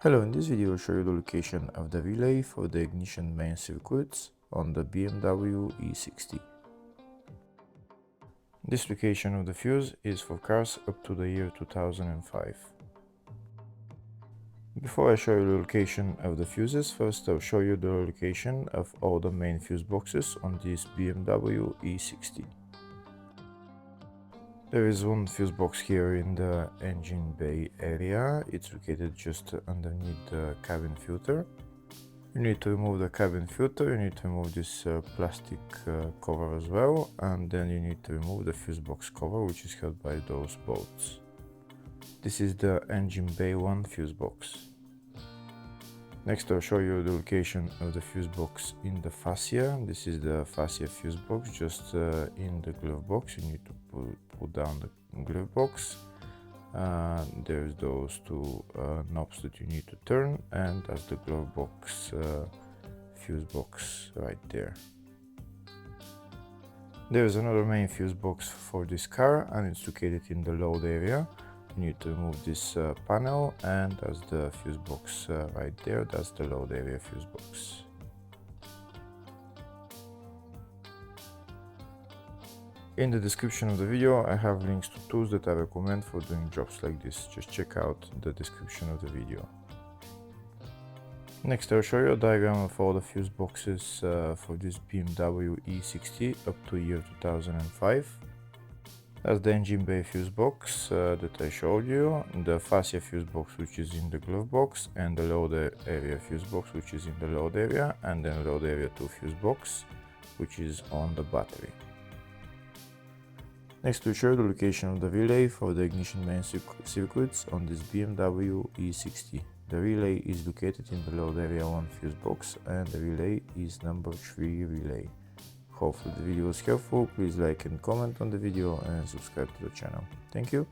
Hello, in this video I'll show you the location of the relay for the ignition main circuits on the BMW E60. This location of the fuse is for cars up to the year 2005. Before I show you the location of the fuses, first I'll show you the location of all the main fuse boxes on this BMW E60. There is one fuse box here in the engine bay area. It's located just underneath the cabin filter. You need to remove the cabin filter, you need to remove this plastic cover as well, and then you need to remove the fuse box cover, which is held by those bolts. This is the engine bay 1 fuse box. Next I'll show you the location of the fuse box in the fascia. This is the fascia fuse box, just in the glove box. You need to pull down the glove box. There's those two knobs that you need to turn, and that's the glove box fuse box right there. There's another main fuse box for this car, and it's located in the load area. You need to remove this panel, and that's the fuse box right there. That's the load area fuse box. In the description of the video I have links to tools that I recommend for doing jobs like this. Just check out the description of the video. Next I'll show you a diagram of all the fuse boxes for this BMW E60 up to year 2005. That's the engine bay fuse box that I showed you, the fascia fuse box which is in the glove box, and the load area fuse box which is in the load area, and then load area 2 fuse box which is on the battery. Next we'll show you the location of the relay for the ignition main circuits on this BMW E60. The relay is located in the load area 1 fuse box, and the relay is number 3 relay. Hopefully the video was helpful. Please like and comment on the video and subscribe to the channel. Thank you.